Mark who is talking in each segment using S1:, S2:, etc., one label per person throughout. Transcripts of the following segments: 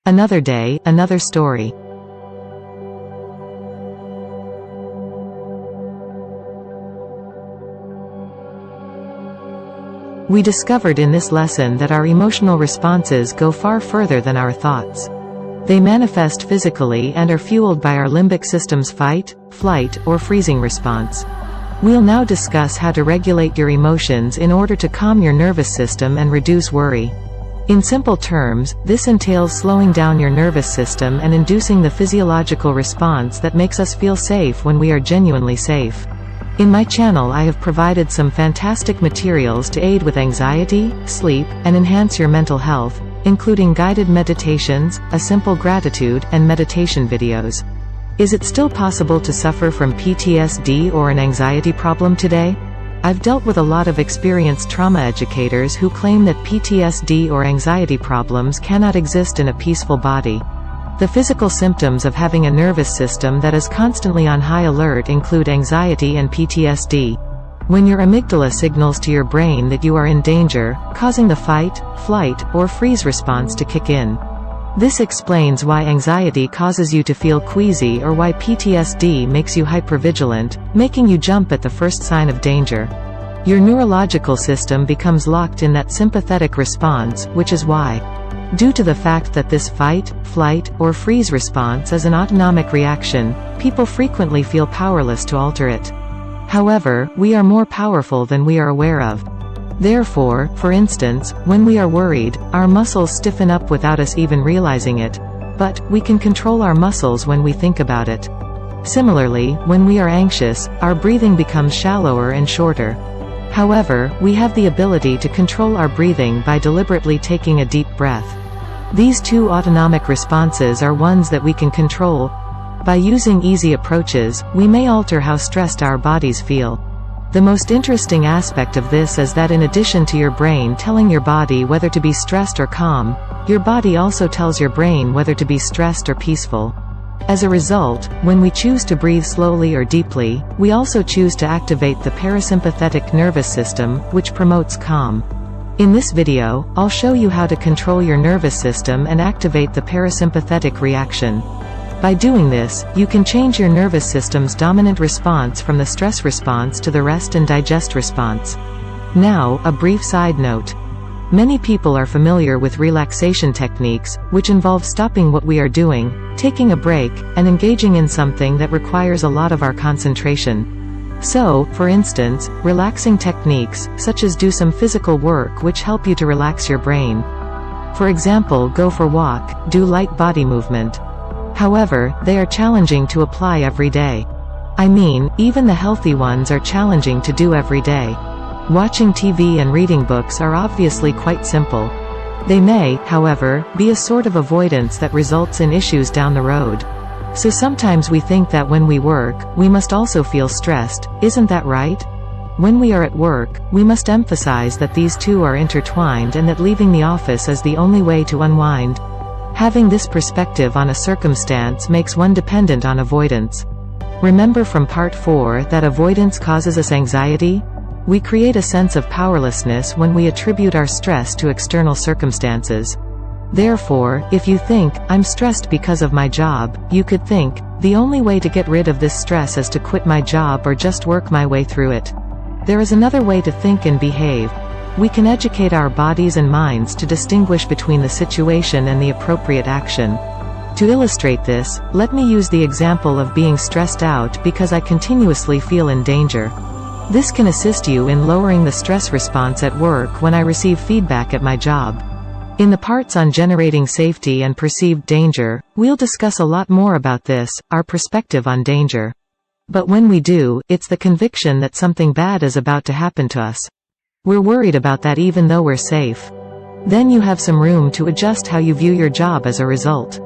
S1: Another day, another story. We discovered in this lesson that our emotional responses go far further than our thoughts. They manifest physically and are fueled by our limbic system's fight, flight, or freezing response. We'll now discuss how to regulate your emotions in order to calm your nervous system and reduce worry. In simple terms, this entails slowing down your nervous system and inducing the physiological response that makes us feel safe when we are genuinely safe. In my channel I have provided some fantastic materials to aid with anxiety, sleep, and enhance your mental health, including guided meditations, a simple gratitude, and meditation videos. Is it still possible to suffer from PTSD or an anxiety problem today? I've dealt with a lot of experienced trauma educators who claim that PTSD or anxiety problems cannot exist in a peaceful body. The physical symptoms of having a nervous system that is constantly on high alert include anxiety and PTSD. When your amygdala signals to your brain that you are in danger, causing the fight, flight, or freeze response to kick in. This explains why anxiety causes you to feel queasy or why PTSD makes you hypervigilant, making you jump at the first sign of danger. Your neurological system becomes locked in that sympathetic response, which is why, due to the fact that this fight, flight, or freeze response is an autonomic reaction, people frequently feel powerless to alter it. However, we are more powerful than we are aware of. Therefore, for instance, when we are worried, our muscles stiffen up without us even realizing it. But, we can control our muscles when we think about it. Similarly, when we are anxious, our breathing becomes shallower and shorter. However, we have the ability to control our breathing by deliberately taking a deep breath. These two autonomic responses are ones that we can control. By using easy approaches, we may alter how stressed our bodies feel. The most interesting aspect of this is that in addition to your brain telling your body whether to be stressed or calm, your body also tells your brain whether to be stressed or peaceful. As a result, when we choose to breathe slowly or deeply, we also choose to activate the parasympathetic nervous system, which promotes calm. In this video, I'll show you how to control your nervous system and activate the parasympathetic reaction. By doing this, you can change your nervous system's dominant response from the stress response to the rest and digest response. Now, a brief side note. Many people are familiar with relaxation techniques, which involve stopping what we are doing, taking a break, and engaging in something that requires a lot of our concentration. So, for instance, relaxing techniques, such as do some physical work which help you to relax your brain. For example, go for a walk, do light body movement. However, they are challenging to apply every day. I mean, even the healthy ones are challenging to do every day. Watching TV and reading books are obviously quite simple. They may, however, be a sort of avoidance that results in issues down the road. So sometimes we think that when we work, we must also feel stressed, isn't that right? When we are at work, we must emphasize that these two are intertwined and that leaving the office is the only way to unwind. Having this perspective on a circumstance makes one dependent on avoidance. Remember from part 4 that avoidance causes us anxiety? We create a sense of powerlessness when we attribute our stress to external circumstances. Therefore, if you think, I'm stressed because of my job, you could think, the only way to get rid of this stress is to quit my job or just work my way through it. There is another way to think and behave. We can educate our bodies and minds to distinguish between the situation and the appropriate action. To illustrate this, let me use the example of being stressed out because I continuously feel in danger. This can assist you in lowering the stress response at work when I receive feedback at my job. In the parts on generating safety and perceived danger, we'll discuss a lot more about this, our perspective on danger. But when we do, it's the conviction that something bad is about to happen to us. We're worried about that even though we're safe. Then you have some room to adjust how you view your job as a result.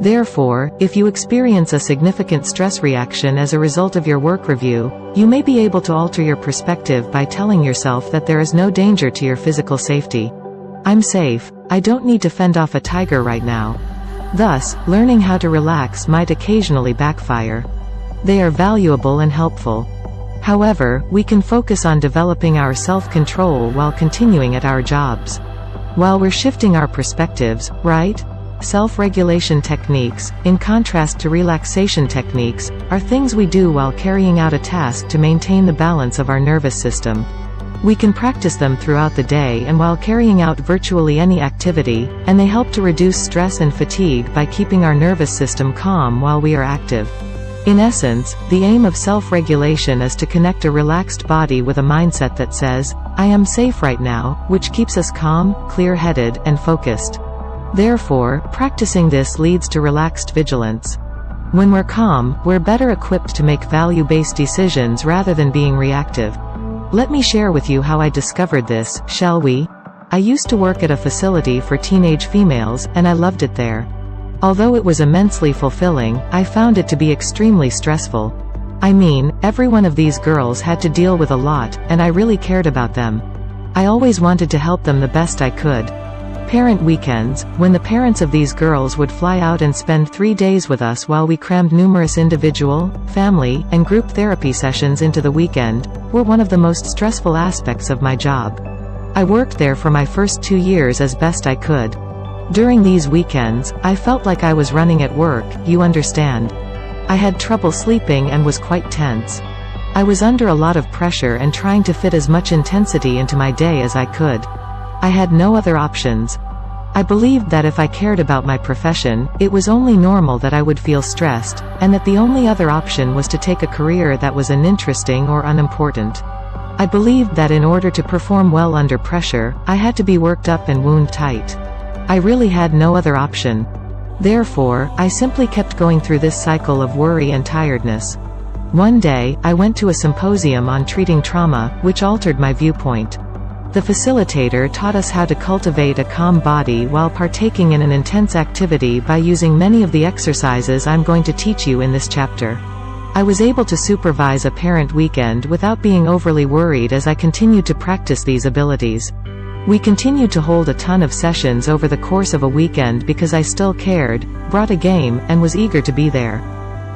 S1: Therefore, if you experience a significant stress reaction as a result of your work review, you may be able to alter your perspective by telling yourself that there is no danger to your physical safety. I'm safe, I don't need to fend off a tiger right now. Thus, learning how to relax might occasionally backfire. They are valuable and helpful. However, we can focus on developing our self-control while continuing at our jobs. While we're shifting our perspectives, right? self-regulation techniques, in contrast to relaxation techniques, are things we do while carrying out a task to maintain the balance of our nervous system. We can practice them throughout the day and while carrying out virtually any activity, and they help to reduce stress and fatigue by keeping our nervous system calm while we are active. In essence, the aim of self-regulation is to connect a relaxed body with a mindset that says, "I am safe right now," which keeps us calm, clear-headed, and focused. Therefore, practicing this leads to relaxed vigilance. When we're calm, we're better equipped to make value-based decisions rather than being reactive. Let me share with you how I discovered this, shall we? I used to work at a facility for teenage females, and I loved it there. Although it was immensely fulfilling, I found it to be extremely stressful. I mean, every one of these girls had to deal with a lot, and I really cared about them. I always wanted to help them the best I could. Parent weekends, when the parents of these girls would fly out and spend 3 days with us while we crammed numerous individual, family, and group therapy sessions into the weekend, were one of the most stressful aspects of my job. I worked there for my first 2 years as best I could. During these weekends, I felt like I was running at work, you understand. I had trouble sleeping and was quite tense. I was under a lot of pressure and trying to fit as much intensity into my day as I could. I had no other options. I believed that if I cared about my profession, it was only normal that I would feel stressed, and that the only other option was to take a career that was uninteresting or unimportant. I believed that in order to perform well under pressure, I had to be worked up and wound tight. I really had no other option. Therefore, I simply kept going through this cycle of worry and tiredness. One day, I went to a symposium on treating trauma, which altered my viewpoint. The facilitator taught us how to cultivate a calm body while partaking in an intense activity by using many of the exercises I'm going to teach you in this chapter. I was able to supervise a parent weekend without being overly worried as I continued to practice these abilities. We continued to hold a ton of sessions over the course of a weekend because I still cared, brought a game, and was eager to be there.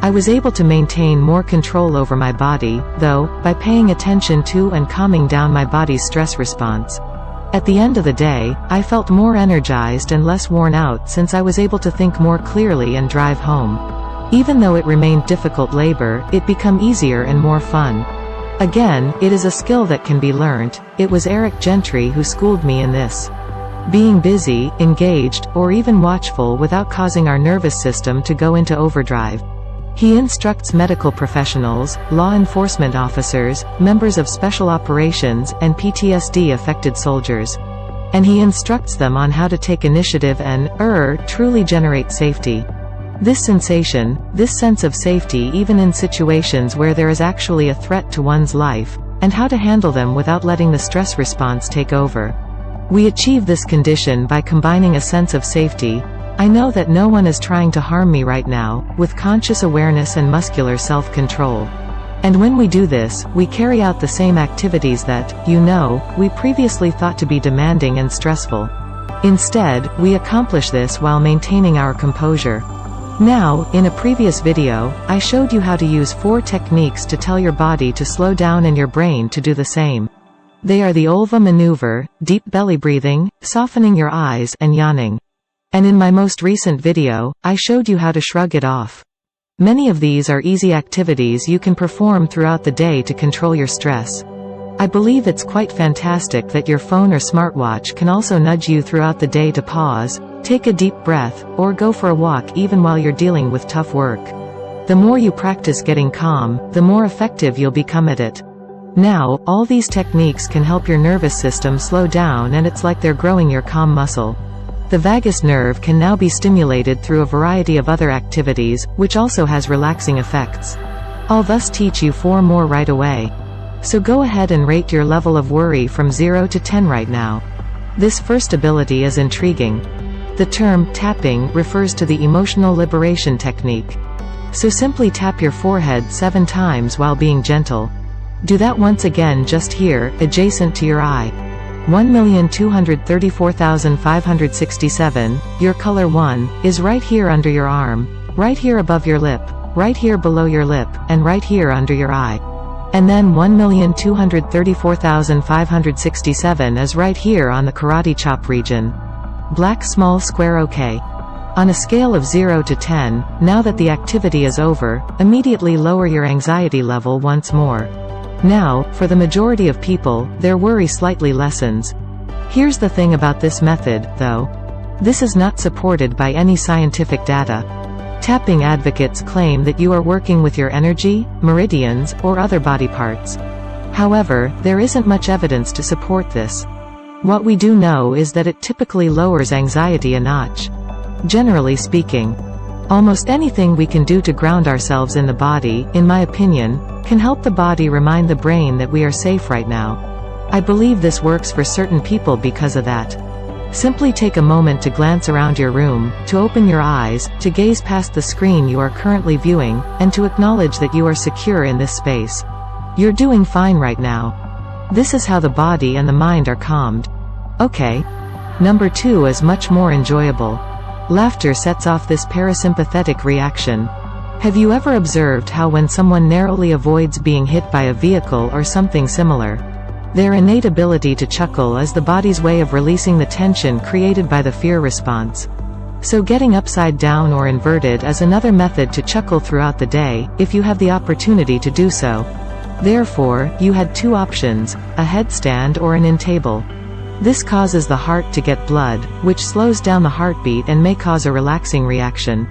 S1: I was able to maintain more control over my body, though, by paying attention to and calming down my body's stress response. At the end of the day, I felt more energized and less worn out since I was able to think more clearly and drive home. Even though it remained difficult labor, it became easier and more fun. Again, it is a skill that can be learnt. It was Eric Gentry who schooled me in this. Being busy, engaged, or even watchful without causing our nervous system to go into overdrive. He instructs medical professionals, law enforcement officers, members of special operations, and PTSD-affected soldiers. And he instructs them on how to take initiative and, truly generate safety. This sensation, this sense of safety even in situations where there is actually a threat to one's life, and how to handle them without letting the stress response take over. We achieve this condition by combining a sense of safety, I know that no one is trying to harm me right now, with conscious awareness and muscular self-control. And when we do this, we carry out the same activities that, we previously thought to be demanding and stressful. Instead, we accomplish this while maintaining our composure. Now, in a previous video, I showed you how to use 4 techniques to tell your body to slow down and your brain to do the same. They are the Olva maneuver, deep belly breathing, softening your eyes, and yawning. And in my most recent video, I showed you how to shrug it off. Many of these are easy activities you can perform throughout the day to control your stress. I believe it's quite fantastic that your phone or smartwatch can also nudge you throughout the day to pause, take a deep breath, or go for a walk even while you're dealing with tough work. The more you practice getting calm, the more effective you'll become at it. Now, all these techniques can help your nervous system slow down, and it's like they're growing your calm muscle. The vagus nerve can now be stimulated through a variety of other activities, which also has relaxing effects. I'll thus teach you 4 more right away. So go ahead and rate your level of worry from 0 to 10 right now. This first ability is intriguing. The term tapping refers to the emotional liberation technique. So simply tap your forehead 7 times while being gentle. Do that once again just here, adjacent to your eye. 1,234,567, your color 1, is right here under your arm, right here above your lip, right here below your lip, and right here under your eye. And then 1,234,567 is right here on the karate chop region. Black small square OK. On a scale of 0 to 10, now that the activity is over, immediately lower your anxiety level once more. Now, for the majority of people, their worry slightly lessens. Here's the thing about this method, though. This is not supported by any scientific data. Tapping advocates claim that you are working with your energy, meridians, or other body parts. However, there isn't much evidence to support this. What we do know is that it typically lowers anxiety a notch. Generally speaking, almost anything we can do to ground ourselves in the body, in my opinion, can help the body remind the brain that we are safe right now. I believe this works for certain people because of that. Simply take a moment to glance around your room, to open your eyes, to gaze past the screen you are currently viewing, and to acknowledge that you are secure in this space. You're doing fine right now. This is how the body and the mind are calmed. Okay. Number 2 is much more enjoyable. Laughter sets off this parasympathetic reaction. Have you ever observed how when someone narrowly avoids being hit by a vehicle or something similar, their innate ability to chuckle is the body's way of releasing the tension created by the fear response? So getting upside down or inverted is another method to chuckle throughout the day, if you have the opportunity to do so. Therefore, you had 2 options, a headstand or an in-table. This causes the heart to get blood, which slows down the heartbeat and may cause a relaxing reaction.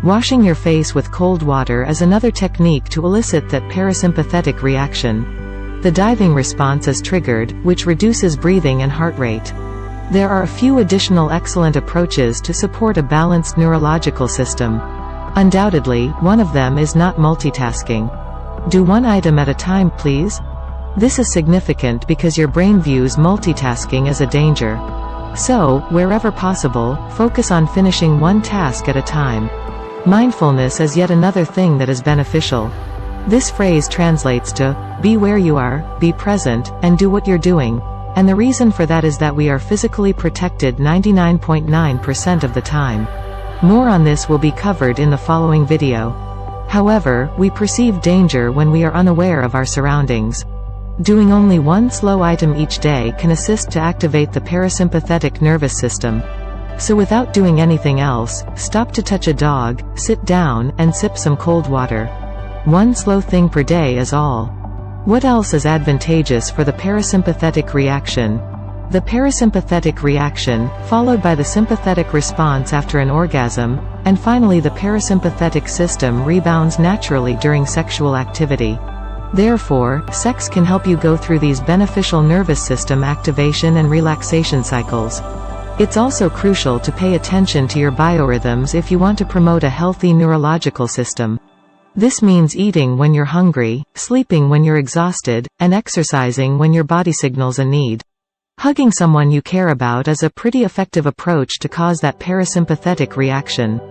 S1: Washing your face with cold water is another technique to elicit that parasympathetic reaction. The diving response is triggered, which reduces breathing and heart rate. There are a few additional excellent approaches to support a balanced neurological system. Undoubtedly, one of them is not multitasking. Do one item at a time, please. This is significant because your brain views multitasking as a danger. So, wherever possible, focus on finishing one task at a time. Mindfulness is yet another thing that is beneficial. This phrase translates to, be where you are, be present, and do what you're doing. And the reason for that is that we are physically protected 99.9% of the time. More on this will be covered in the following video. However, we perceive danger when we are unaware of our surroundings. Doing only one slow item each day can assist to activate the parasympathetic nervous system. So without doing anything else, stop to touch a dog, sit down, and sip some cold water. One slow thing per day is all. What else is advantageous for the parasympathetic reaction? The parasympathetic reaction, followed by the sympathetic response after an orgasm, and finally the parasympathetic system rebounds naturally during sexual activity. Therefore, sex can help you go through these beneficial nervous system activation and relaxation cycles. It's also crucial to pay attention to your biorhythms if you want to promote a healthy neurological system. This means eating when you're hungry, sleeping when you're exhausted, and exercising when your body signals a need. Hugging someone you care about is a pretty effective approach to cause that parasympathetic reaction.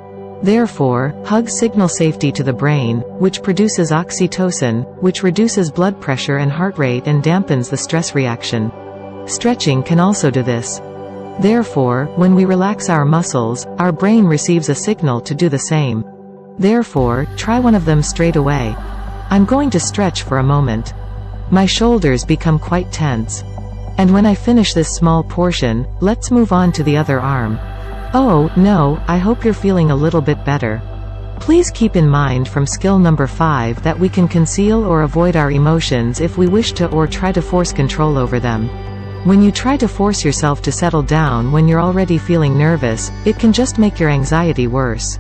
S1: Therefore, hugs signal safety to the brain, which produces oxytocin, which reduces blood pressure and heart rate and dampens the stress reaction. Stretching can also do this. Therefore, when we relax our muscles, our brain receives a signal to do the same. Therefore, try one of them straight away. I'm going to stretch for a moment. My shoulders become quite tense. And when I finish this small portion, let's move on to the other arm. Oh, no, I hope you're feeling a little bit better. Please keep in mind from skill number 5 that we can conceal or avoid our emotions if we wish to or try to force control over them. When you try to force yourself to settle down when you're already feeling nervous, it can just make your anxiety worse.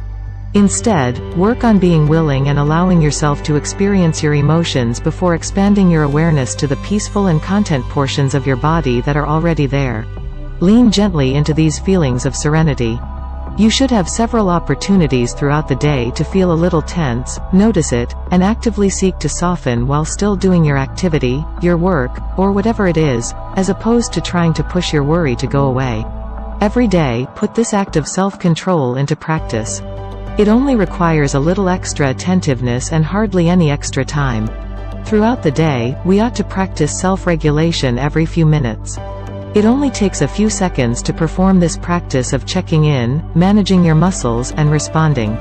S1: Instead, work on being willing and allowing yourself to experience your emotions before expanding your awareness to the peaceful and content portions of your body that are already there. Lean gently into these feelings of serenity. You should have several opportunities throughout the day to feel a little tense, notice it, and actively seek to soften while still doing your activity, your work, or whatever it is, as opposed to trying to push your worry to go away. Every day, put this act of self-control into practice. It only requires a little extra attentiveness and hardly any extra time. Throughout the day, we ought to practice self-regulation every few minutes. It only takes a few seconds to perform this practice of checking in, managing your muscles, and responding.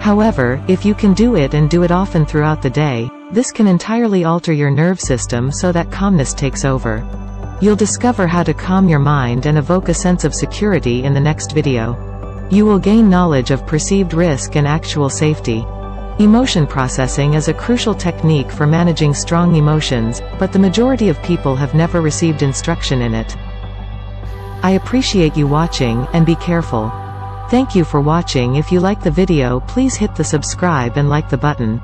S1: However, if you can do it and do it often throughout the day, this can entirely alter your nerve system so that calmness takes over. You'll discover how to calm your mind and evoke a sense of security in the next video. You will gain knowledge of perceived risk and actual safety. Emotion processing is a crucial technique for managing strong emotions, but the majority of people have never received instruction in it. I appreciate you watching, and be careful. Thank you for watching. If you like the video, please hit the subscribe and like the button.